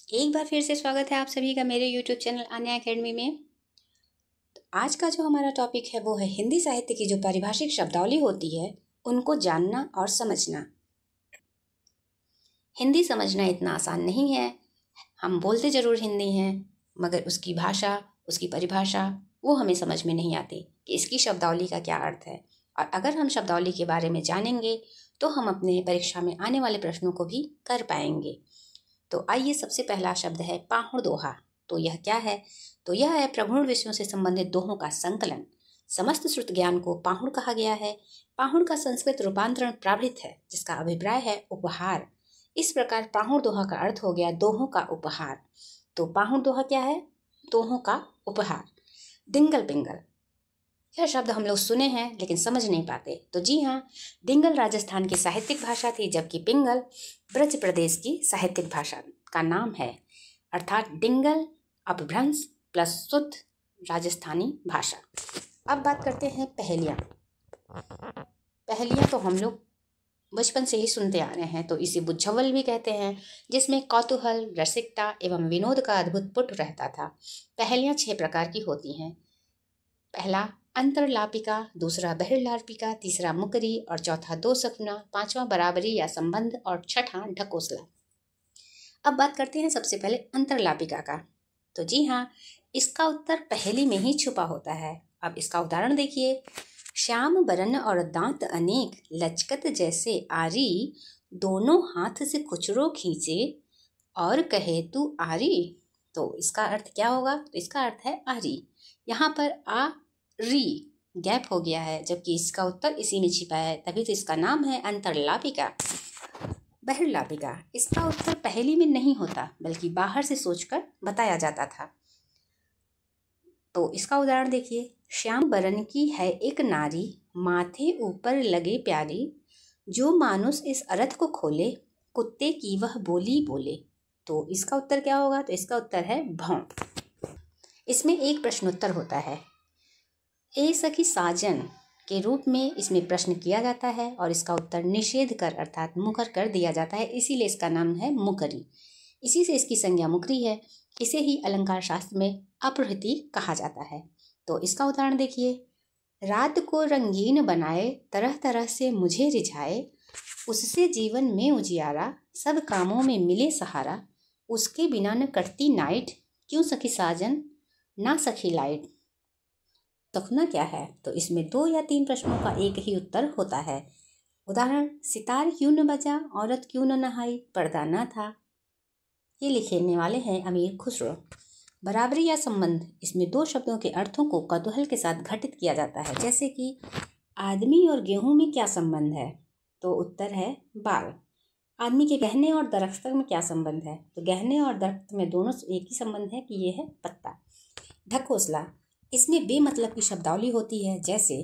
एक बार फिर से स्वागत है आप सभी का मेरे YouTube चैनल आन्या एकेडमी में। तो आज का जो हमारा टॉपिक है वो है हिंदी साहित्य की जो पारिभाषिक शब्दावली होती है उनको जानना और समझना। हिंदी समझना इतना आसान नहीं है। हम बोलते ज़रूर हिंदी हैं मगर उसकी भाषा, उसकी परिभाषा वो हमें समझ में नहीं आती कि इसकी शब्दावली का क्या अर्थ है। और अगर हम शब्दावली के बारे में जानेंगे तो हम अपने परीक्षा में आने वाले प्रश्नों को भी कर पाएंगे। तो आइए, सबसे पहला शब्द है पाहुड़ दोहा। तो यह क्या है? तो यह है प्रगुण विषयों से संबंधित दोहों का संकलन। समस्त श्रुत ज्ञान को पाहुड़ कहा गया है। पाहुड़ का संस्कृत रूपांतरण प्रावृत है जिसका अभिप्राय है उपहार। इस प्रकार पाहुड़ दोहा का अर्थ हो गया दोहों का उपहार। तो पाहुड़ दोहा क्या है? दोहों का उपहार। डिंगल पिंगल, यह शब्द हम लोग सुने हैं लेकिन समझ नहीं पाते। तो जी हाँ, डिंगल राजस्थान की साहित्यिक भाषा थी जबकि पिंगल ब्रज प्रदेश की साहित्यिक भाषा का नाम है। अर्थात डिंगल अपभ्रंश प्लस शुद्ध राजस्थानी भाषा। अब बात करते हैं पहेलियाँ। पहेलियाँ तो हम लोग बचपन से ही सुनते आ रहे हैं, तो इसे बुझव्वल भी कहते हैं, जिसमें कौतूहल, रसिकता एवं विनोद का अद्भुत पुट रहता था। पहेलियाँ 6 प्रकार की होती हैं। पहला अंतरलापिका, दूसरा बहिर्लापिका, तीसरा मुकरी और चौथा दो सपना, पांचवा बराबरी या संबंध और छठा ढकोसला। अब बात करते हैं सबसे पहले अंतरलापिका का। तो जी हाँ, इसका उत्तर पहेली में ही छुपा होता है। अब इसका उदाहरण देखिए। श्याम बरन और दांत अनेक, लचकत जैसे आरी, दोनों हाथ से खुचरो खींचे और कहे तू आरी। तो इसका अर्थ क्या होगा? तो इसका अर्थ है आरी। यहाँ पर आ री गैप हो गया है जबकि इसका उत्तर इसी में छिपा है, तभी तो इसका नाम है अंतरलापिका। बहिर्लापिका, इसका उत्तर पहेली में नहीं होता बल्कि बाहर से सोचकर बताया जाता था। तो इसका उदाहरण देखिए। श्याम बरन की है एक नारी, माथे ऊपर लगे प्यारी, जो मानुस इस अर्थ को खोले, कुत्ते की वह बोली बोले। तो इसका उत्तर क्या होगा? तो इसका उत्तर है भौं। इसमें एक प्रश्नोत्तर होता है। ए सखी साजन के रूप में इसमें प्रश्न किया जाता है और इसका उत्तर निषेध कर अर्थात मुकर कर दिया जाता है, इसीलिए इसका नाम है मुकरी। इसी से इसकी संज्ञा मुकरी है। इसे ही अलंकार शास्त्र में अपहृति कहा जाता है। तो इसका उदाहरण देखिए। रात को रंगीन बनाए, तरह तरह से मुझे रिझाए, उससे जीवन में उजियारा, सब कामों में मिले सहारा, उसके बिना न कटती नाइट, क्यों सखी साजन ना सखी लाइट। तखना क्या है? तो इसमें 2 या 3 प्रश्नों का एक ही उत्तर होता है। उदाहरण, सितार क्यों न बजा, औरत क्यों न नहाई, पर्दा न था। ये लिखने वाले हैं अमीर खुसरो। बराबरी या संबंध, इसमें 2 शब्दों के अर्थों को कौतूहल के साथ घटित किया जाता है। जैसे कि आदमी और गेहूं में क्या संबंध है? तो उत्तर है बाल। आदमी के गहने और दरख्त में क्या संबंध है? तो गहने और दरख्त में दोनों एक ही संबंध है कि ये है पत्ता। ढकोसला, इसमें बेमतलब की शब्दावली होती है। जैसे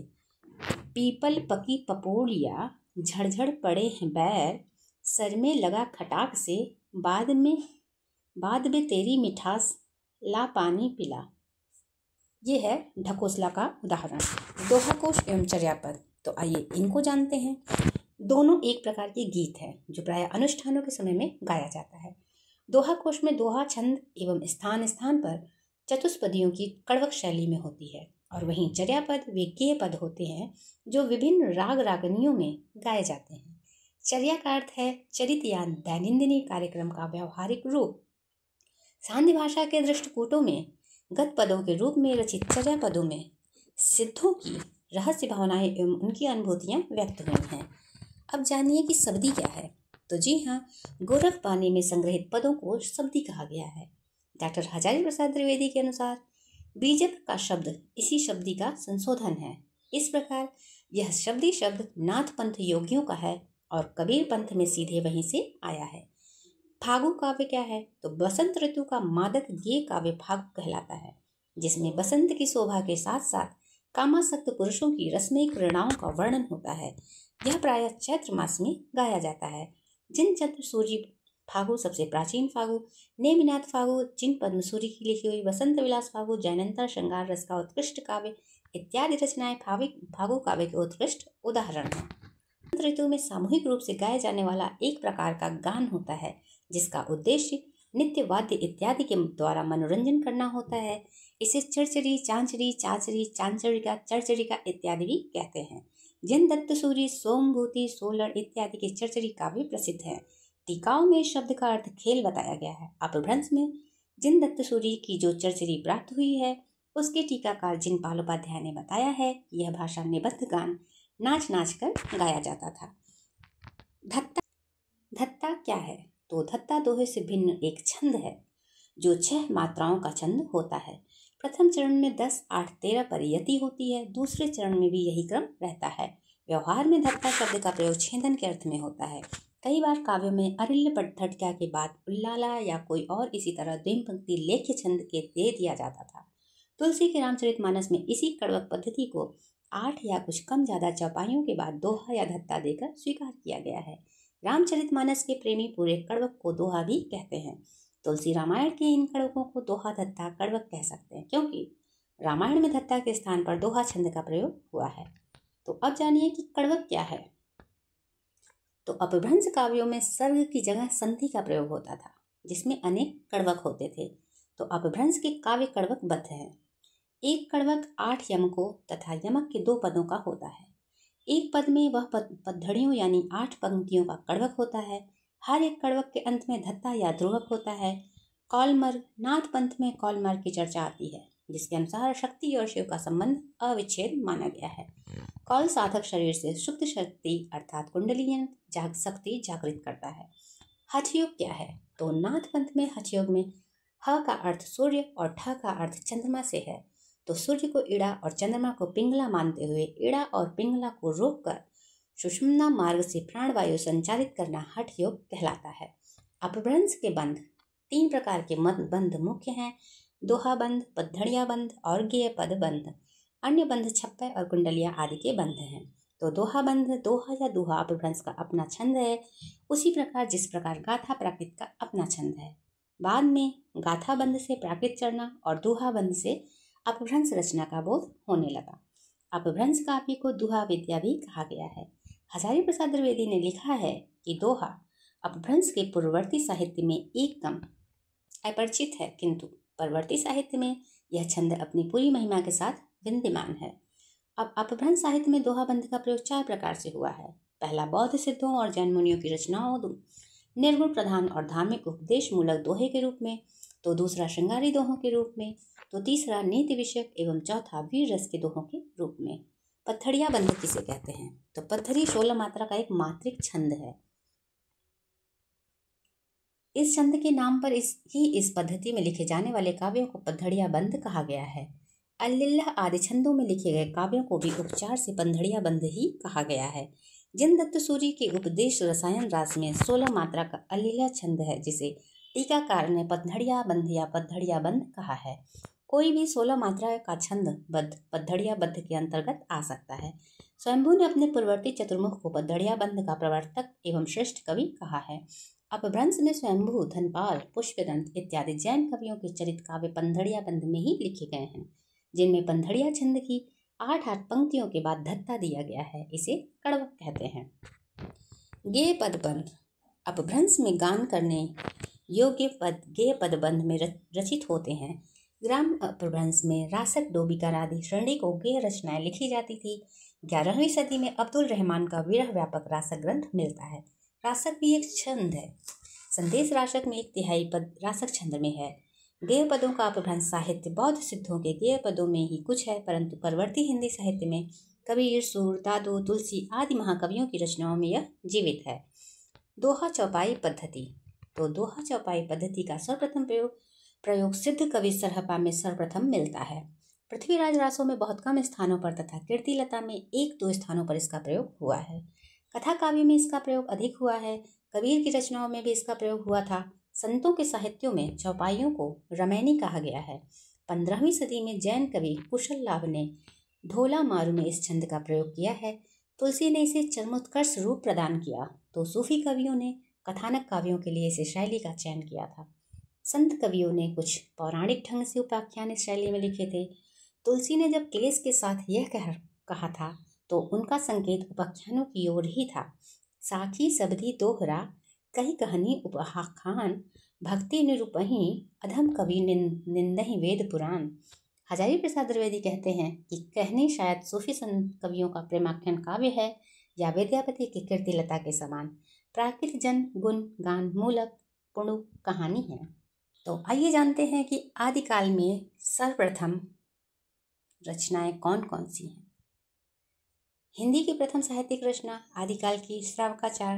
पीपल पकी पपोड़िया, झड़झड़ पड़े हैं बैर, सर में लगा खटाक से, बाद में तेरी मिठास, ला पानी पिला। ये है ढकोसला का उदाहरण। दोहाकोश एवं चर्यापद, तो आइए इनको जानते हैं। दोनों एक प्रकार के गीत हैं जो प्रायः अनुष्ठानों के समय में गाया जाता है। दोहाकोश में दोहा छंद एवं स्थान स्थान पर चतुष्पदियों की कड़वक शैली में होती है और वहीं चर्यापद वे गेय पद होते हैं जो विभिन्न राग रागनियों में गाए जाते हैं। चर्या का अर्थ है चरित या दैनंदिनी कार्यक्रम का व्यवहारिक रूप। सांध्य भाषा के दृष्टिकूटों में गत पदों के रूप में रचित चर्या पदों में सिद्धों की रहस्य भावनाएं एवं उनकी अनुभूतियां व्यक्त हुई हैं। अब जानिए कि शब्दी क्या है। तो जी हाँ, गोरख पानी में संग्रहित पदों को शब्दी कहा गया है। डॉक्टर हजारी प्रसाद त्रिवेदी के अनुसार बीजक का शब्द इसी शब्दी का संशोधन है। इस प्रकार यह शब्दी शब्द नाथ पंथ योगियों का है और कबीर पंथ में सीधे वहीं से आया है। फागु काव्य क्या है? तो बसंत ऋतु का मादक गेय काव्य फागु कहलाता है, जिसमें बसंत की शोभा के साथ साथ कामासक्त पुरुषों की रसमयी क्रीड़ाओं का वर्णन होता है। यह प्रायः चैत्र मास में गाया जाता है। जिन चतुर्सूरी फागु सबसे प्राचीन फागु, नेमिनाथ फागु, जिन पद्मसूरी की लिखी हुई वसंत विलास फागु, जैनंतर श्रृंगार रस का उत्कृष्ट काव्य इत्यादि रचनाएं फागु काव्य के उत्कृष्ट उदाहरण हैं। बसंत ऋतु में सामूहिक रूप से गाए जाने वाला एक प्रकार का गान होता है जिसका उद्देश्य नित्य वाद्य इत्यादि के द्वारा मनोरंजन करना होता है। इसे चरचरी, चांचरी, चाचरी, चांचरिका, चरचरिका इत्यादि भी कहते हैं। जिन दत्तसूरि, सोमभूति, सोलर इत्यादि के चरचरी काव्य प्रसिद्ध हैं। टीकाओं में शब्द का अर्थ खेल बताया गया है। अपभ्रंश में जिन दत्तसूरि की जो चरचरी प्राप्त हुई है, उसके टीकाकार जिनपाल उपाध्याय ने बताया है कि यह भाषा निबद्ध गान नाच नाच कर गाया जाता था। धत्ता धत्ता क्या है? तो धत्ता दोहे से भिन्न एक छंद है जो 6 मात्राओं का छंद होता है। प्रथम चरण में 10, 8, 13 पर यति होती है। दूसरे चरण में भी यही क्रम रहता है। व्यवहार में धत्ता शब्द का प्रयोग छेदन के अर्थ में होता है। कई बार काव्यों में अरिल्य पटठटिया के बाद उल्लाला या कोई और इसी तरह द्विम पंक्ति लेख्य छंद के दे दिया जाता था। तुलसी के रामचरितमानस में इसी कड़वक पद्धति को 8 या कुछ कम ज्यादा चौपाइयों के बाद दोहा या धत्ता देकर स्वीकार किया गया है। रामचरितमानस के प्रेमी पूरे कड़वक को दोहा भी कहते हैं। तुलसी रामायण के इन कड़वकों को दोहा, धत्ता, कड़वक कह सकते हैं, क्योंकि रामायण में धत्ता के स्थान पर दोहा छंद का प्रयोग हुआ है। तो अब जानिए कि कड़वक क्या है। तो अपभ्रंश काव्यों में सर्ग की जगह संधि का प्रयोग होता था, जिसमें अनेक कड़वक होते थे। तो अपभ्रंश के काव्य कड़वक बद्ध हैं। एक कड़वक 8 यमकों तथा यमक के 2 पदों का होता है। एक पद में वह पदधड़ियों यानी 8 पंक्तियों का कड़वक होता है। हर एक कड़वक के अंत में धत्ता या ध्रुवक होता है। कौलमार्ग, नाथ पंथ में कौलमार्ग की चर्चा आती है, जिसके अनुसार शक्ति और शिव का संबंध अविच्छेद माना गया है। कौल साधक शरीर से सुप्त शक्ति अर्थात कुंडलियन शक्ति जागृत करता है। हठयोग क्या है? तो नाथ पंथ में हठयोग में ह का अर्थ सूर्य और ठ का अर्थ चंद्रमा से है। तो सूर्य को इड़ा और चंद्रमा को पिंगला मानते हुए इड़ा और पिंगला को रोककर सुषुम्ना मार्ग से प्राणवायु संचालित करना हठ योग कहलाता है। अपभ्रंश के बंध 3 प्रकार के बंध मुख्य हैं: दोहा बंध, पदधड़िया बंध और गेय पद बंध। अन्य बंध छप्पे और कुंडलिया आदि के बंध हैं। तो दोहा बंध, दोहा या दोहा अपभ्रंश का अपना छंद है, उसी प्रकार जिस प्रकार गाथा प्राकृत का अपना छंद है। बाद में गाथा बंध से प्राकृत चढ़ना और दोहा बंध से अपभ्रंश रचना का बोध होने लगा। अपभ्रंश काव्य को दोहा विद्या भी कहा गया है। हजारी प्रसाद द्विवेदी ने लिखा है कि दोहा अपभ्रंश के पूर्ववर्ती साहित्य में एकदम अपरिचित है, किंतु परवर्ती साहित्य में यह छंद अपनी पूरी महिमा के साथ विद्यमान है। अब अपभ्रंश साहित्य में दोहा बंध का प्रयोग 4 प्रकार से हुआ है। पहला बौद्ध सिद्धों और जैन मुनियों की रचनाओं निर्गुण प्रधान और धार्मिक उपदेश मूलक दोहे के रूप में, तो दूसरा श्रृंगारी दोहों के रूप में, तो तीसरा नीति विषयक एवं चौथा वीर रस के दोहों के रूप में। पत्थड़िया बंध किसे कहते हैं? तो पत्थरी 16 मात्रा का एक मात्रिक छंद है। इस छंद के नाम पर इस पद्धति में लिखे जाने वाले काव्यों को पत्थड़िया बंध कहा गया है। अल्लिल्लाह आदि छंदों में लिखे गए काव्यों को भी उपचार से पत्थड़िया बंध ही कहा गया है। जिन दत्तसूरि के उपदेश रसायन रास में 16 मात्रा का अल्लिल्लाह छंद है, जिसे टीकाकार ने पत्थड़िया बंध या पत्थड़िया बंध कहा है। कोई भी 16 मात्रा का छंद बद्ध पत्थड़िया बंध के अंतर्गत आ सकता है। स्वयंभू ने अपने पूर्ववर्ती चतुर्मुख को पत्थड़िया बंध का प्रवर्तक एवं श्रेष्ठ कवि कहा है। अपभ्रंश में स्वयंभू, धनपाल, पुष्पदंत इत्यादि जैन कवियों के चरित काव्य पत्थड़िया बंध में ही लिखे गए हैं, जिनमें पत्थड़िया छंद की 8 पंक्तियों के बाद धत्ता दिया गया है। इसे कड़वक कहते हैं। गेय पद बंध अपभ्रंश में गान करने योग्य पद गेय पद बंध में रचित होते हैं। ग्राम अपभ्रंश में रासक, डोबिका आदि श्रेणी को गेय रचनाएं लिखी जाती थी। 11वीं सदी में अब्दुल रहमान का विरह व्यापक रासक ग्रंथ मिलता है। रासक भी एक छंद है। संदेश रासक में 1/3 पद रासक छंद में है। गेय पदों का अपभ्रंश साहित्य बौद्ध सिद्धों के गेय पदों में ही कुछ है, परंतु परवर्ती हिंदी साहित्य में कबीर, सूर, दादू, तुलसी आदि महाकवियों की रचनाओं में यह जीवित है। दोहा चौपाई पद्धति, तो दोहा चौपाई पद्धति का सर्वप्रथम प्रयोग सिद्ध कवि सरहपा में सर्वप्रथम मिलता है। पृथ्वीराज रासों में बहुत कम स्थानों पर तथा कीर्तिलता में 1-2 स्थानों पर इसका प्रयोग हुआ है। कथा काव्य में इसका प्रयोग अधिक हुआ है। कबीर की रचनाओं में भी इसका प्रयोग हुआ था। संतों के साहित्यों में चौपाइयों को रमैनी कहा गया है। 15वीं सदी में जैन कवि कुशल लाभ ने ढोला मारू में इस छंद का प्रयोग किया है। तुलसी ने इसे चरमोत्कर्ष रूप प्रदान किया, तो सूफी कवियों ने कथानक काव्यों के लिए इसे शैली का चयन किया था। संत कवियों ने कुछ पौराणिक ढंग से उपाख्यान इस शैली में लिखे थे। तुलसी ने जब क्लेश के साथ यह कहा था, तो उनका संकेत उपाख्यानों की ओर ही था। साखी सबदी दोहरा कही कहनी उपहाखान, भक्ति निरूपही अधम कवि निंदहि वेद पुराण। हजारी प्रसाद द्विवेदी कहते हैं कि कहनी शायद सूफी संत कवियों का प्रेमाख्यान काव्य है या विद्यापति की कीर्तिलता के समान प्राकृत जन गुण गान मूलक पुणु कहानी है। तो आइए जानते हैं कि आदिकाल में सर्वप्रथम रचनाएं कौन कौन सी हैं। हिंदी की प्रथम साहित्यिक रचना आदिकाल की श्रावकाचार,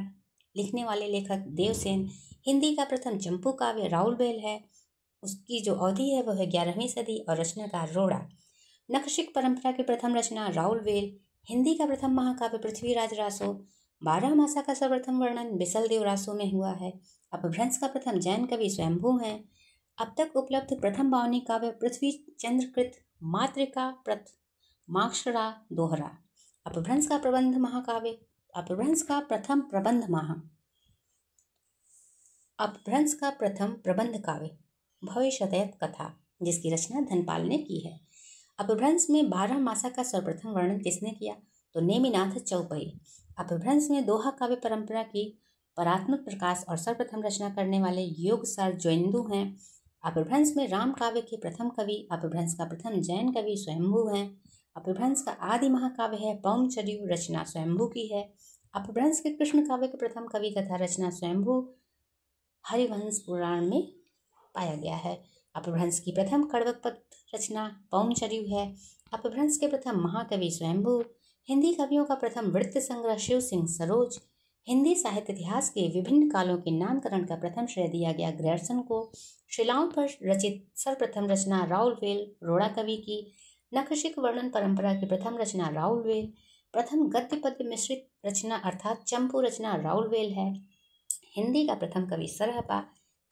लिखने वाले लेखक देवसेन। हिंदी का प्रथम चंपू काव्य राउलवेल है, उसकी जो अवधि है वह है 11वीं सदी और रचनाकार रोड़ा। नखशिक परंपरा की प्रथम रचना राउलवेल। हिंदी का प्रथम महाकाव्य पृथ्वीराज रासो। 12 मासा का सर्वप्रथम वर्णन बिसलदेव रासो में हुआ है। अपभ्रंश का प्रथम जैन कवि स्वयंभू हैं। अब तक उपलब्ध प्रथम बावनी काव्य पृथ्वी चंद्रकृत, मातृका माक्षरा दोहरा। अपभ्रंश का प्रबंध महाकाव्य, अपभ्रंश का प्रथम प्रबंध काव्य भविष्यदयत कथा, जिसकी रचना धनपाल ने की है। अपभ्रंश में 12 मासा का सर्वप्रथम वर्णन किसने किया? तो नेमिनाथ चौपई। अपभ्रंश में दोहा काव्य परंपरा की परात्मक प्रकाश और सर्वप्रथम रचना करने वाले योगसार जैनदू हैं। अपभ्रंश में राम काव्य के प्रथम कवि, अपभ्रंश का प्रथम जैन कवि स्वयंभू हैं। अपभ्रंश का आदि महाकाव्य है पौंचर्यु, रचना स्वयंभू की है। अपभ्रंश के कृष्ण काव्य के प्रथम कवि तथा रचना स्वयंभू हरिवंश पुराण में पाया गया है। अपभ्रंश की प्रथम कड़वक पद रचना पौंचर्यु है। अपभ्रंश के प्रथम महाकवि स्वयंभू। हिंदी कवियों का प्रथम वृत्त संग्रह शिव सिंह सरोज। हिंदी साहित्य इतिहास के विभिन्न कालों के नामकरण का प्रथम श्रेय दिया गया ग्रेयर्सन को। शिलाओं पर रचित सर्वप्रथम रचना राउलवेल, रोड़ा कवि की। नखशिक वर्णन परंपरा की प्रथम रचना राउलवेल। प्रथम गद्य पद्य मिश्रित रचना अर्थात चंपू रचना राउलवेल है। हिंदी का प्रथम कवि सरहपा।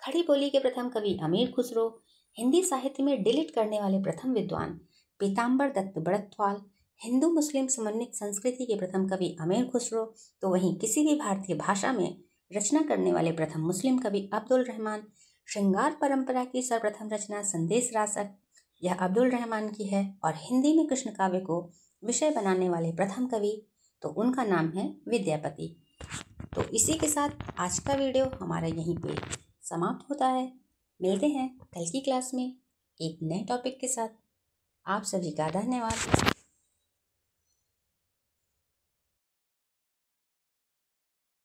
खड़ी बोली के प्रथम कवि अमीर खुसरो। हिंदी साहित्य में डिलीट करने वाले प्रथम विद्वान पीताम्बर दत्त बड़कथवाल। हिंदू मुस्लिम समन्वित संस्कृति के प्रथम कवि अमीर खुसरो। तो वहीं किसी भी भारतीय भाषा में रचना करने वाले प्रथम मुस्लिम कवि अब्दुल रहमान। श्रृंगार परंपरा की सर्वप्रथम रचना संदेश रासक, यह अब्दुल रहमान की है। और हिंदी में कृष्ण काव्य को विषय बनाने वाले प्रथम कवि, तो उनका नाम है विद्यापति। तो इसी के साथ आज का वीडियो हमारा यहीं पे समाप्त होता है। मिलते हैं कल की क्लास में एक नए टॉपिक के साथ। आप सभी का धन्यवाद।